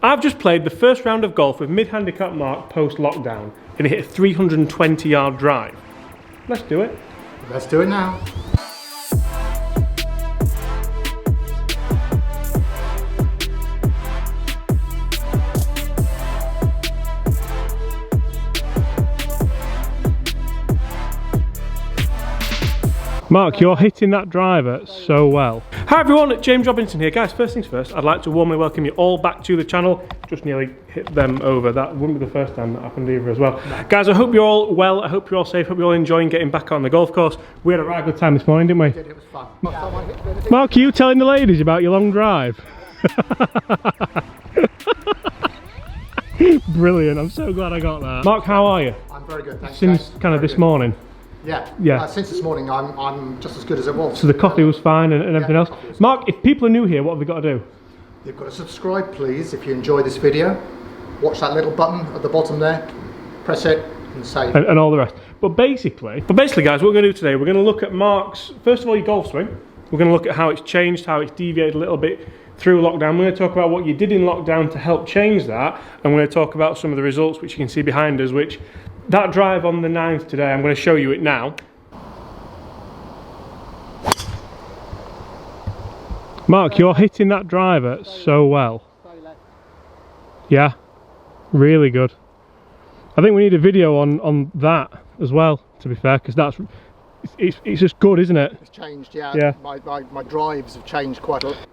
I've just played the first round of golf with mid-handicap Mark post-lockdown, and he hit a 320-yard drive. Let's do it. Let's do it now. Mark, you're hitting that driver so well. Hi everyone, James Robinson here. Guys, first things first, I'd like to warmly welcome you all back to the channel. Just nearly hit them over. That wouldn't be the first time that happened either as well. Guys, I hope you're all well, I hope you're all safe, I hope you're all enjoying getting back on the golf course. We had a right good time this morning, didn't we? We did, it was fun. Mark, are you telling the ladies about your long drive? Brilliant, I'm so glad I got that. Mark, how are you? I'm very good, thanks. Since kind of this morning? Yeah. Since this morning, I'm just as good as it was. So the coffee was fine and everything else. Mark, if people are new here, what have they got to do? You've got to subscribe, please, if you enjoy this video. Watch that little button at the bottom there. Press it and save. And all the rest. But basically, guys, what we're going to do today, we're going to look at Mark's, first of all, your golf swing. We're going to look at how it's changed, how it's deviated a little bit through lockdown. We're going to talk about what you did in lockdown to help change that. And we're going to talk about some of the results which you can see behind us, which that drive on the 9th today, I'm going to show you it now. Mark, you're hitting that driver so well. Yeah, really good. I think we need a video on that as well, to be fair, because that's it's just good, isn't it? It's changed, yeah. My drives have changed quite a lot.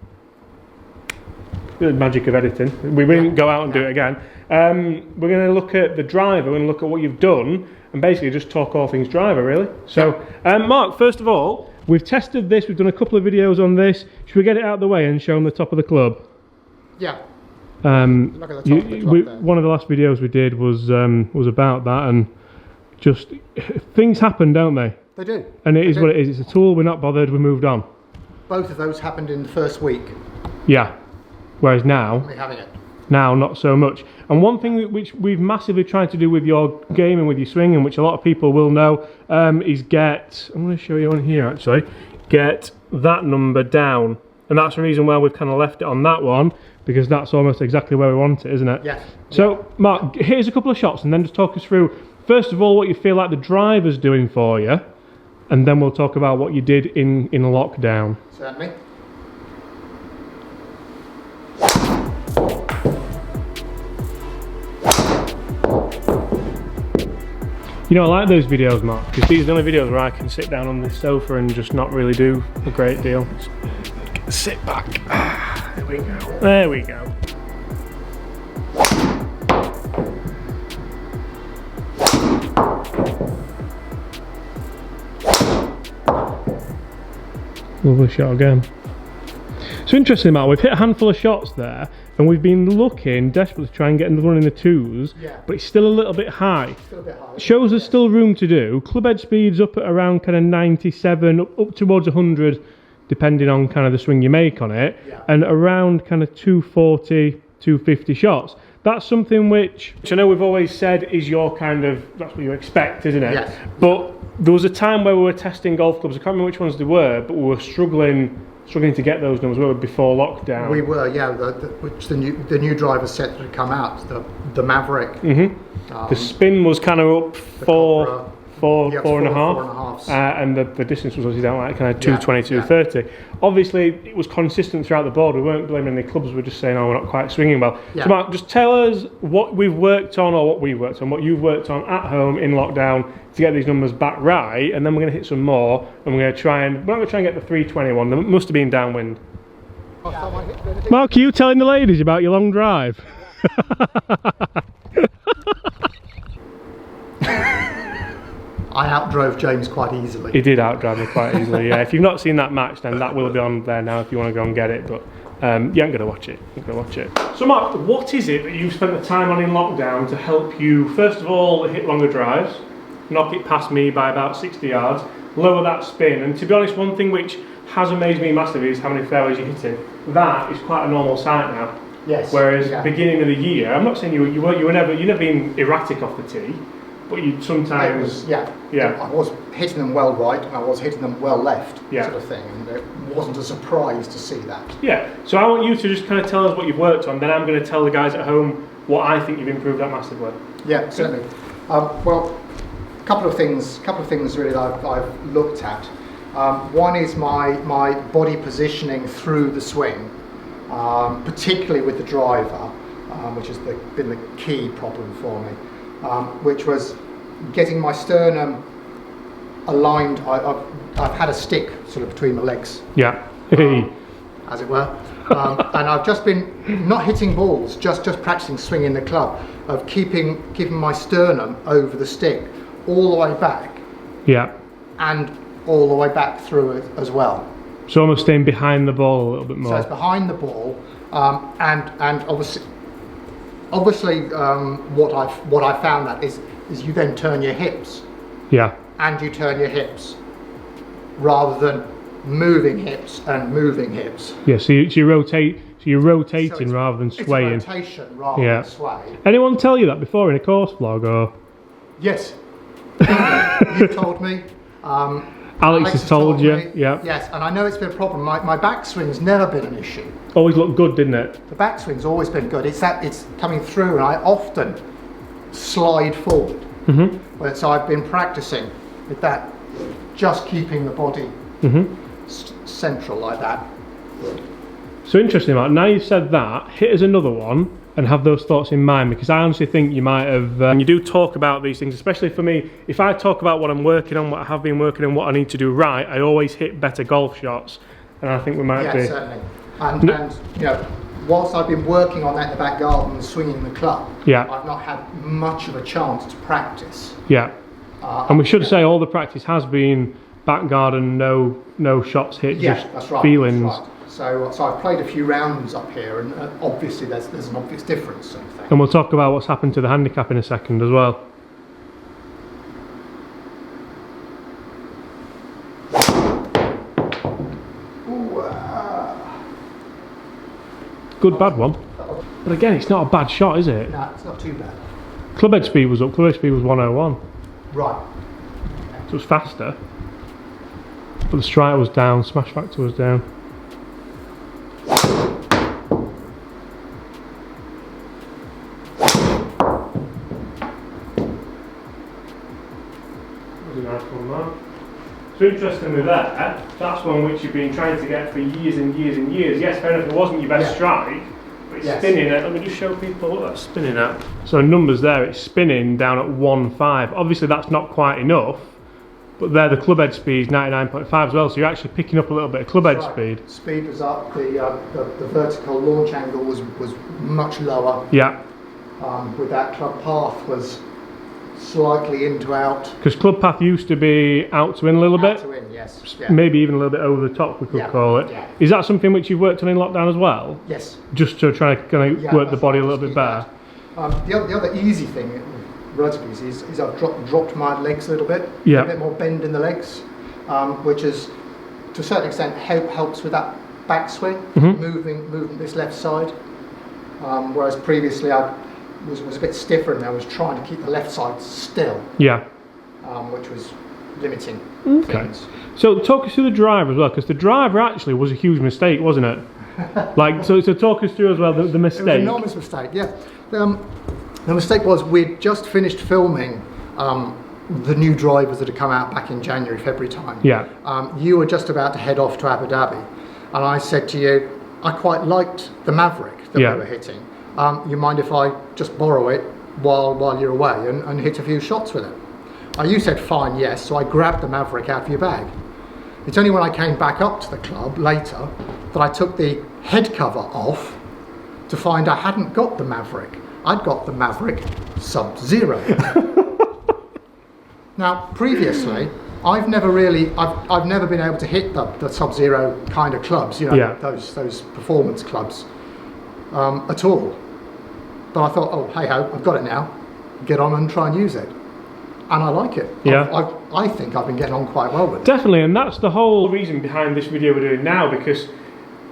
The magic of editing. We won't go out and do it again. We're going to look at the driver, we're going to look at what you've done, and basically just talk all things driver, really. So, Mark, first of all, we've tested this, we've done a couple of videos on this. Should we get it out of the way and show them the top of the club? Yeah. Look at the top of the club there. One of the last videos we did was about that, and just things happen, don't they? They do. And it is what it is. It's a tool, we're not bothered, we moved on. Both of those happened in the first week. Yeah. Whereas now, We're having it. Now not so much. And one thing which we've massively tried to do with your game and with your swing, and which a lot of people will know, is get, I'm going to show you on here actually, get that number down. And that's the reason why we've kind of left it on that one, because that's almost exactly where we want it, isn't it? Yes. So Mark, here's a couple of shots and then just talk us through, first of all, what you feel like the driver's doing for you, and then we'll talk about what you did in lockdown. Certainly. You know, I like those videos, Mark, because these are the only videos where I can sit down on this sofa and just not really do a great deal. Just sit back. There we go. There we go. Lovely shot again. So interesting, Mark, we've hit a handful of shots there, and we've been looking desperately to try and get another one in the twos, but it's still a little bit high. Still a bit high. Shows there's still room to do. Club head speed's up at around kind of 97, up towards 100, depending on kind of the swing you make on it, and around kind of 240, 250 shots. That's something which I know we've always said is your kind of, that's what you expect, isn't it? Yes. But there was a time where we were testing golf clubs, I can't remember which ones they were, but we were struggling to get those numbers, were before lockdown. We were, yeah. Which the new driver set that had come out, the Maverick. Mm-hmm. The spin was kind of up four and a half, and the distance was obviously down like kind of 220, 230. Obviously, it was consistent throughout the board. We weren't blaming any clubs. We were just saying, oh, we're not quite swinging well. So, Mark, just tell us what we've worked on, or what you've worked on at home in lockdown to get these numbers back right, and then we're going to hit some more, and we're not going to try and get the 321. There must have been downwind. Mark, are you telling the ladies about your long drive? I outdrove James quite easily. He did outdrive me quite easily, yeah. If you've not seen that match, then that will be on there now if you want to go and get it, but you ain't going to watch it. So Mark, what is it that you've spent the time on in lockdown to help you, first of all, hit longer drives, knock it past me by about 60 yards, lower that spin, and to be honest, one thing which has amazed me massively is how many fairways you're hitting. That is quite a normal sight now. Yes. Whereas beginning of the year, I'm not saying you were never been erratic off the tee, but you sometimes... I was hitting them well right and I was hitting them well left, sort of thing, and it wasn't a surprise to see that. Yeah, so I want you to just kind of tell us what you've worked on, then I'm going to tell the guys at home what I think you've improved at massively. Yeah, certainly. Well, a couple of things really that I've looked at. One is my body positioning through the swing, particularly with the driver, which has been the key problem for me, which was getting my sternum aligned. I've had a stick sort of between my legs, as it were, and I've just been not hitting balls, just practicing swinging the club, of keeping my sternum over the stick all the way back, and all the way back through it as well. So almost staying behind the ball a little bit more. So it's behind the ball, and obviously what I found that is you then turn your hips. And you turn your hips rather than moving hips and moving hips. Yeah, so you rotate. So you're rotating rather than swaying. It's rotation rather than sway. Anyone tell you that before in a course vlog or? Yes. You told me. Alex has told you. Yes, and I know it's been a problem. My backswing's never been an issue. Always looked good, didn't it? The backswing's always been good. It's coming through, and I often slide forward. So I've been practicing with that, just keeping the body central like that. So interesting, Mark. Now you've said that, hit us another one and have those thoughts in mind, because I honestly think you might have. You do talk about these things, especially for me. If I talk about what I'm working on, what I have been working on, what I need to do right, I always hit better golf shots, and I think we might be. Yeah, certainly. And you know, whilst I've been working on that in the back garden and swinging the club, I've not had much of a chance to practice. And we should say all the practice has been back garden, no shots hit, just that's right, feelings. That's right. So I've played a few rounds up here, and obviously there's an obvious difference. Sort of thing. And we'll talk about what's happened to the handicap in a second as well. Good bad one. But again, it's not a bad shot, is it? No, it's not too bad. Club head speed was up, club head speed was 101. Right. So it was faster. But the strike was down, smash factor was down. So interesting with that, that's one which you've been trying to get for years and years and years. Yes, fair enough, it wasn't your best strike, but it's spinning at, let me just show people what that's spinning at. So numbers there, it's spinning down at 1.5. Obviously that's not quite enough, but there the club head speed is 99.5 as well, so you're actually picking up a little bit of club head speed. Speed was up, the vertical launch angle was much lower. With that club path was slightly in to out. Because club path used to be out to in a little bit? Out to in, yes. Maybe even a little bit over the top, we could call it. Is that something which you've worked on in lockdown as well? Yes. Just to try to kind of work the body a little bit better? The other easy thing, relatively easy, is I've dropped my legs a little bit. A bit more bend in the legs, which is, to a certain extent, helps with that backswing, moving this left side. Whereas previously I was a bit stiffer and I was trying to keep the left side still. Which was limiting things. So talk us through the driver as well, because the driver actually was a huge mistake, wasn't it? So talk us through as well the mistake. It was an enormous mistake, The mistake was we'd just finished filming the new drivers that had come out back in January, February time. You were just about to head off to Abu Dhabi, and I said to you, I quite liked the Maverick that we were hitting. You mind if I just borrow it while you're away and hit a few shots with it? You said fine, yes, so I grabbed the Maverick out of your bag. It's only when I came back up to the club later that I took the head cover off to find I hadn't got the Maverick. I'd got the Maverick Sub-Zero. Now, previously, I've never been able to hit the Sub-Zero kind of clubs, those performance clubs, at all. But I thought, oh, hey ho, I've got it now. Get on and try and use it. And I like it. I think I've been getting on quite well with it. Definitely, and that's the whole reason behind this video we're doing now, because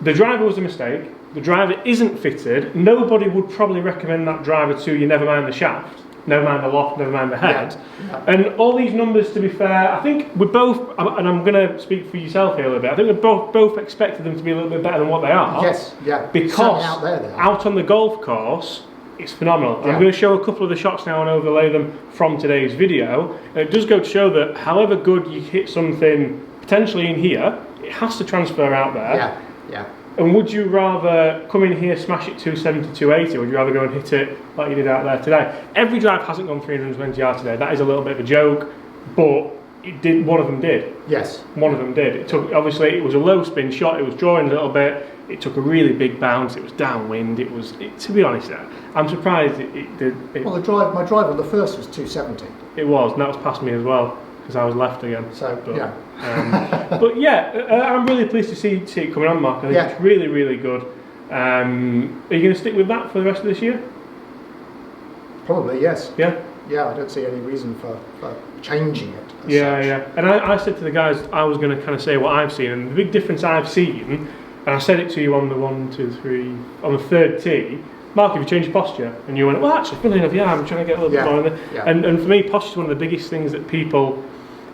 the driver was a mistake. The driver isn't fitted. Nobody would probably recommend that driver to you, never mind the shaft. never mind the loft, never mind the head. Yeah. And all these numbers, to be fair, I think we're both, and I'm going to speak for yourself here a little bit, I think we both expected them to be a little bit better than what they are. Yes, yeah. Because out there, out on the golf course, it's phenomenal. Yeah. I'm going to show a couple of the shots now and overlay them from today's video. And it does go to show that however good you hit something potentially in here, it has to transfer out there. Yeah, yeah. And would you rather come in here, smash it 270, 280, or would you rather go and hit it like you did out there today? Every drive hasn't gone 320 yards today. That is a little bit of a joke, but it did. One of them did. Yes. One of them did. It took, obviously, it was a low spin shot. It was drawing a little bit. It took a really big bounce. It was downwind. It was, to be honest, I'm surprised it did. Well, my drive on the first was 270. It was, and that was past me as well, because I was left again. So, but, yeah. But yeah, I'm really pleased to see it coming on, Mark. I think it's really, really good. Are you going to stick with that for the rest of this year? Probably, yes. Yeah? Yeah, I don't see any reason for changing it. Yeah, yeah. And I said to the guys, I was going to kind of say what I've seen, and the big difference I've seen, and I said it to you on the 1, 2, 3, on the third tee, Mark, have you changed your posture? And you went, well, actually, funny enough, yeah, I'm trying to get a little bit more in there. Yeah. And for me, posture is one of the biggest things that people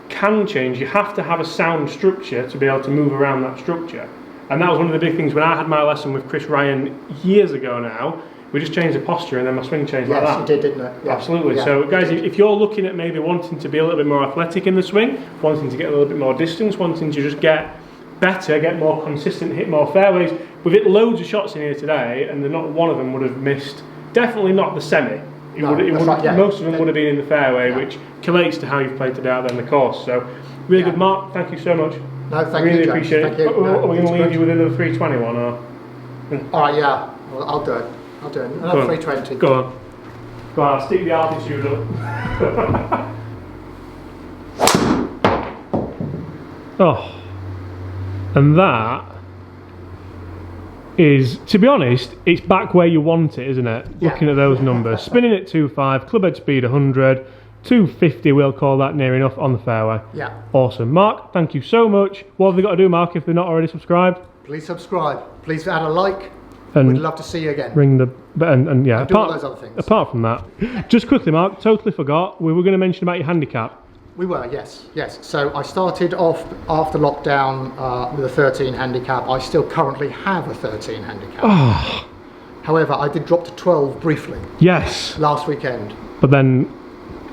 can change. You have to have a sound structure to be able to move around that structure. And that was one of the big things when I had my lesson with Chris Ryan years ago now. We just changed the posture and then my swing changed like that. Yes, you did, didn't it? Yeah. Absolutely. Yeah. So guys, if you're looking at maybe wanting to be a little bit more athletic in the swing, wanting to get a little bit more distance, wanting to just get better, get more consistent, hit more fairways, we've hit loads of shots in here today and not one of them would have missed, definitely not the semi. Most of them would have been in the fairway, which collates to how you've played today out there in the course. So really good, Mark. Thank you so much. No, thank really you, appreciate James. it. Thank you. Are we going to leave you with another 321 or? All right, yeah. Well, I'll do it. Another 320. Go on. Go on. I'll stick the altitude up. Oh, and that is, to be honest, it's back where you want it, isn't it? Yeah. Looking at those numbers. Spinning at 2.5, club head speed 100, 250, we'll call that near enough on the fairway. Yeah. Awesome. Mark, thank you so much. What have they got to do, Mark, if they're not already subscribed? Please subscribe. Please add a like. And we'd love to see you again. Ring the and yeah. And do all those other things. Apart from that, just quickly, Mark, totally forgot. We were going to mention about your handicap. We were, yes. So I started off after lockdown with a 13 handicap. I still currently have a 13 handicap. Oh. However, I did drop to 12 briefly. Yes. Last weekend. But then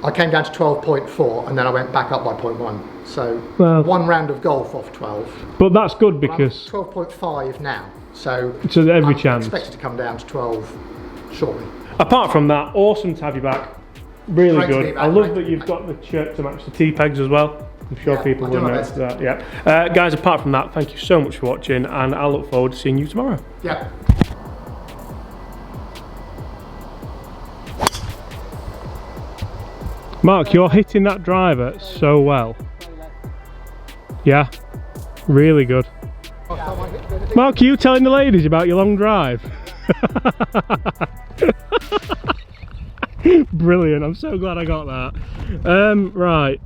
I came down to 12.4 and then I went back up by 0.1. So one round of golf off 12. But that's good because 12.5 now. So every chance. I'm expected to come down to 12 shortly. Apart from that, awesome to have you back. Really Great good. I love that you've got the shirt to match the T-pegs as well. I'm sure people will notice that. Yeah. Guys, apart from that, thank you so much for watching and I look forward to seeing you tomorrow. Yeah. Mark, you're hitting that driver so well. Yeah, really good. Mark, are you telling the ladies about your long drive? Brilliant, I'm so glad I got that. Right.